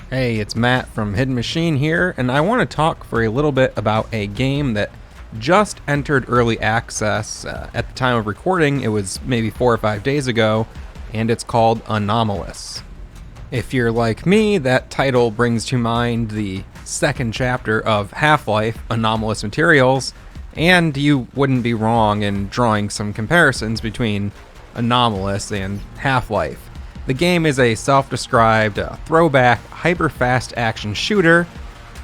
Hey, it's Matt from Hidden Machine here, and I want to talk for a little bit about a game that just entered early access. At the time of recording, it was maybe 4 or 5 days ago, and it's called Anomalous. If you're like me, that title brings to mind the second chapter of Half-Life: Anomalous Materials, and you wouldn't be wrong in drawing some comparisons between Anomalous and Half-Life. The game is a self-described throwback, hyper-fast action shooter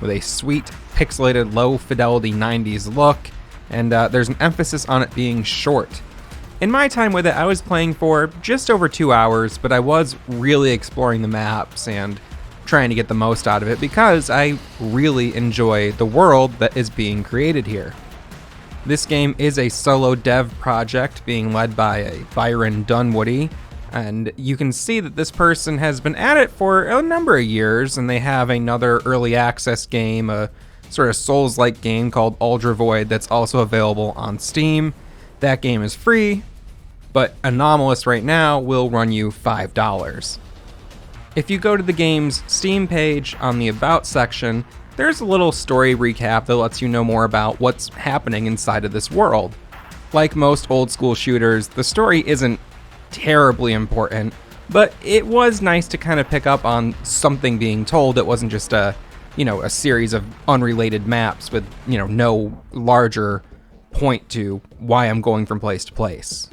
with a sweet, pixelated, low-fidelity 90s look, and there's an emphasis on it being short. In my time with it, I was playing for just over 2 hours, but I was really exploring the maps and trying to get the most out of it because I really enjoy the world that is being created here. This game is a solo dev project being led by a Byron Dunwoody, and you can see that this person has been at it for a number of years, and they have another early access game, a sort of Souls-like game called Ultra Void that's also available on Steam. That game is free, but Anomalous right now will run you $5. If you go to the game's Steam page on the About section, there's a little story recap that lets you know more about what's happening inside of this world. Like most old school shooters, the story isn't terribly important, but it was nice to kind of pick up on something being told that wasn't just a series of unrelated maps with, no larger point to why I'm going from place to place.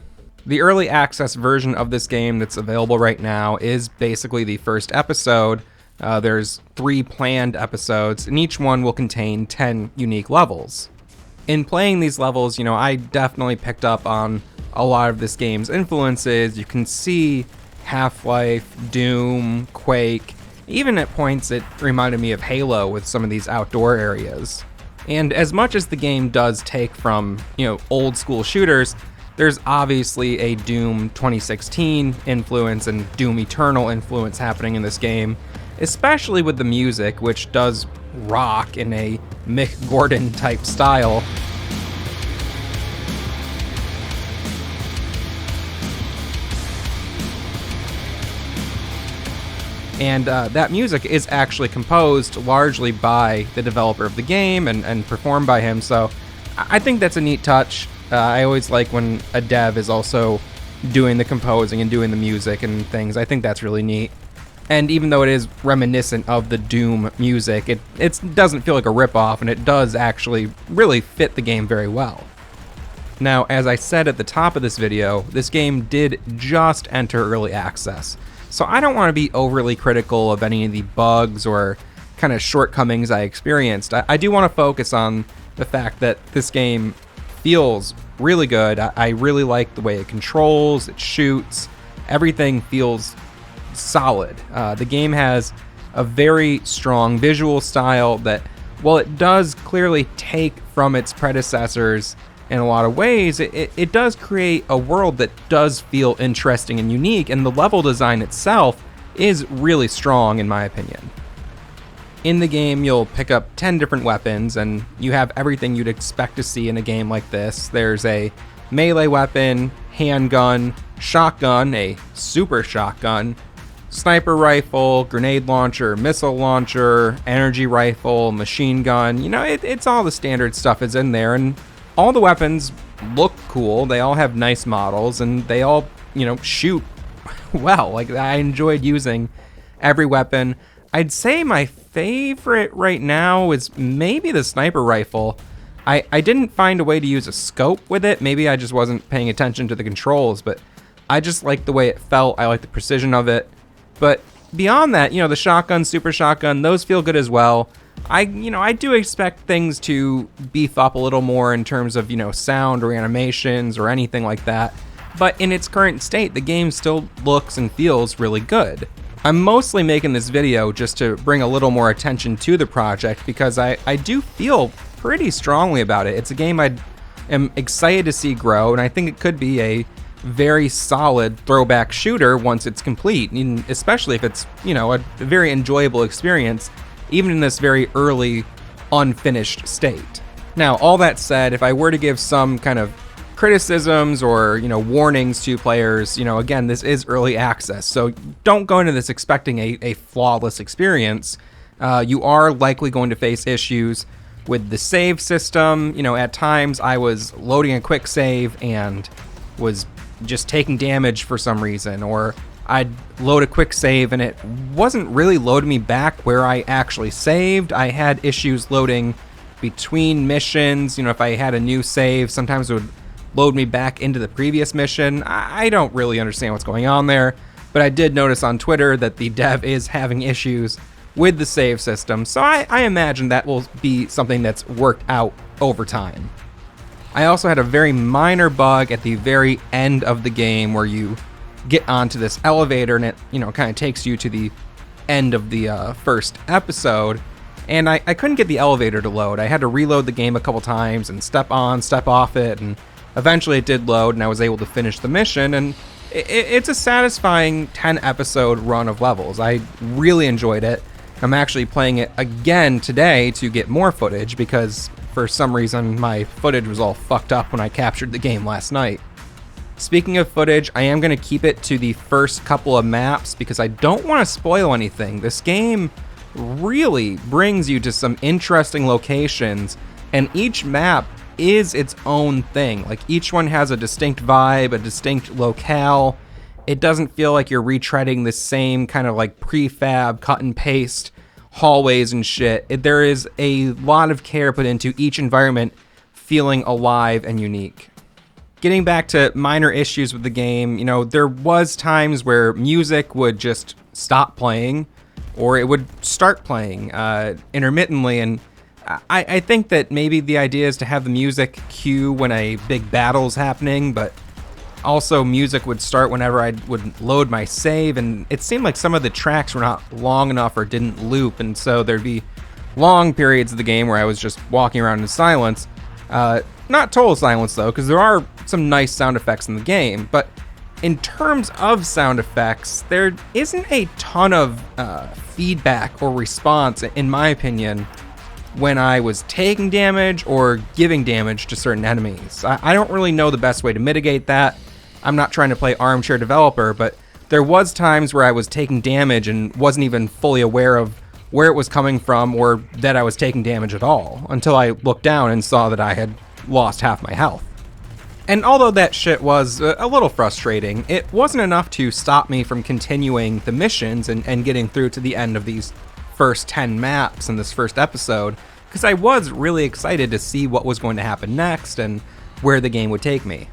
The early access version of this game that's available right now is basically the first episode. There's 3 planned episodes, and each one will contain 10 unique levels. In playing these levels, I definitely picked up on a lot of this game's influences. You can see Half-Life, Doom, Quake. Even at points it reminded me of Halo with some of these outdoor areas. And as much as the game does take from, old school shooters, there's obviously a Doom 2016 influence and Doom Eternal influence happening in this game, especially with the music, which does rock in a Mick Gordon type style. And that music is actually composed largely by the developer of the game and performed by him, so I think that's a neat touch. I always like when a dev is also doing the composing and doing the music and things. I think that's really neat. And even though it is reminiscent of the Doom music, it doesn't feel like a ripoff, and it does actually really fit the game very well. Now, as I said at the top of this video, this game did just enter early access. So I don't want to be overly critical of any of the bugs or kind of shortcomings I experienced. I do want to focus on the fact that this game feels really good. I really like the way it controls, it shoots, everything feels solid. The game has a very strong visual style that, while it does clearly take from its predecessors in a lot of ways, it does create a world that does feel interesting and unique, and the level design itself is really strong in my opinion. In the game, you'll pick up 10 different weapons, and you have everything you'd expect to see in a game like this. There's a melee weapon, handgun, shotgun, a super shotgun, sniper rifle, grenade launcher, missile launcher, energy rifle, machine gun. It's all the standard stuff is in there, and all the weapons look cool. They all have nice models, and they all, shoot well. Like, I enjoyed using every weapon. I'd say my favorite right now is maybe the sniper rifle. I didn't find a way to use a scope with it. Maybe I just wasn't paying attention to the controls, but I just liked the way it felt. I liked the precision of it. But beyond that, the shotgun, super shotgun, those feel good as well. I do expect things to beef up a little more in terms of, sound or animations or anything like that. But in its current state, the game still looks and feels really good. I'm mostly making this video just to bring a little more attention to the project because I do feel pretty strongly about it. It's a game I am excited to see grow, and I think it could be a very solid throwback shooter once it's complete, and especially if it's, a very enjoyable experience, even in this very early, unfinished state. Now, all that said, if I were to give some kind of criticisms or, warnings to players. Again, this is early access, so don't go into this expecting a flawless experience. You are likely going to face issues with the save system. At times I was loading a quick save and was just taking damage for some reason, or I'd load a quick save and it wasn't really loading me back where I actually saved. I had issues loading between missions. If I had a new save, sometimes it would load me back into the previous mission. I don't really understand what's going on there, but I did notice on Twitter that the dev is having issues with the save system, so I imagine that will be something that's worked out over time. I also had a very minor bug at the very end of the game where you get onto this elevator and it, kind of takes you to the end of the first episode, and I couldn't get the elevator to load. I had to reload the game a couple times and step on, step off it, and eventually it did load and I was able to finish the mission, and it's a satisfying 10-episode run of levels. I really enjoyed it. I'm actually playing it again today to get more footage because for some reason my footage was all fucked up when I captured the game last night. Speaking of footage, I am going to keep it to the first couple of maps because I don't want to spoil anything. This game really brings you to some interesting locations, and each map is its own thing. Like, each one has a distinct vibe, a distinct locale. It doesn't feel like you're retreading the same kind of like prefab, cut and paste hallways and shit. There is a lot of care put into each environment feeling alive and unique. Getting back to minor issues with the game, there was times where music would just stop playing or it would start playing intermittently, and I think that maybe the idea is to have the music cue when a big battle's happening, but also music would start whenever I would load my save, and it seemed like some of the tracks were not long enough or didn't loop, and so there'd be long periods of the game where I was just walking around in silence. Not total silence though, because there are some nice sound effects in the game, but in terms of sound effects, there isn't a ton of feedback or response, in my opinion, when I was taking damage or giving damage to certain enemies. I don't really know the best way to mitigate that. I'm not trying to play armchair developer, but there was times where I was taking damage and wasn't even fully aware of where it was coming from or that I was taking damage at all, until I looked down and saw that I had lost half my health. And although that shit was a little frustrating, it wasn't enough to stop me from continuing the missions and getting through to the end of these first 10 maps in this first episode, because I was really excited to see what was going to happen next and where the game would take me.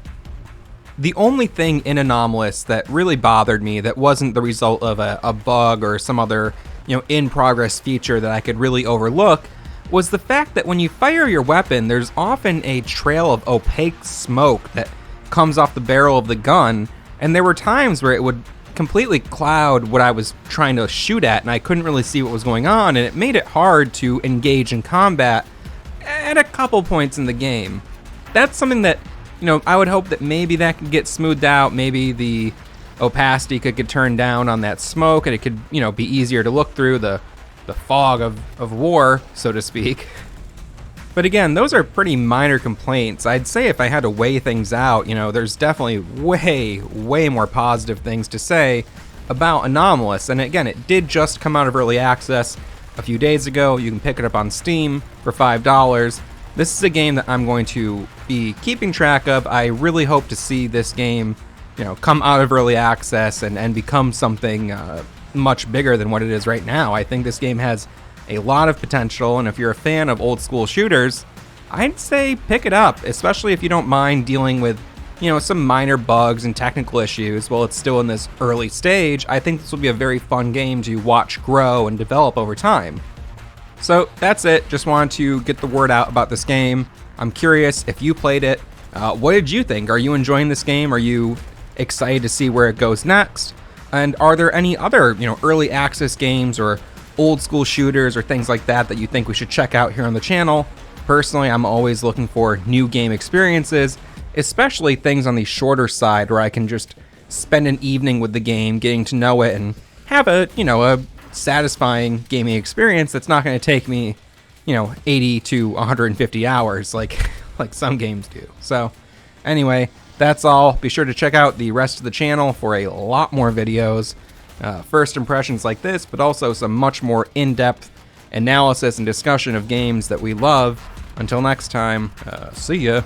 The only thing in Anomalous that really bothered me that wasn't the result of a bug or some other, in-progress feature that I could really overlook was the fact that when you fire your weapon, there's often a trail of opaque smoke that comes off the barrel of the gun, and there were times where it would completely cloud what I was trying to shoot at, and I couldn't really see what was going on, and it made it hard to engage in combat at a couple points in the game. That's something that, I would hope that maybe that could get smoothed out. Maybe the opacity could get turned down on that smoke, and it could, be easier to look through the fog of war, so to speak. But again, those are pretty minor complaints. I'd say if I had to weigh things out, there's definitely way more positive things to say about Anomalous. And again, it did just come out of early access a few days ago. You can pick it up on Steam for $5. This is a game that I'm going to be keeping track of. I really hope to see this game, come out of early access and become something much bigger than what it is right now. I think this game has a lot of potential, and if you're a fan of old school shooters, I'd say pick it up, especially if you don't mind dealing with, some minor bugs and technical issues while it's still in this early stage. I think this will be a very fun game to watch grow and develop over time. So that's it. Just wanted to get the word out about this game. I'm curious if you played it. What did you think? Are you enjoying this game? Are you excited to see where it goes next? And are there any other, early access games or old school shooters or things like that that you think we should check out here on the channel? Personally, I'm always looking for new game experiences, especially things on the shorter side where I can just spend an evening with the game, getting to know it, and have a satisfying gaming experience that's not going to take me, 80 to 150 hours like some games do. So Anyway, that's all. Be sure to check out the rest of the channel for a lot more videos. First impressions like this, but also some much more in-depth analysis and discussion of games that we love. Until next time, see ya.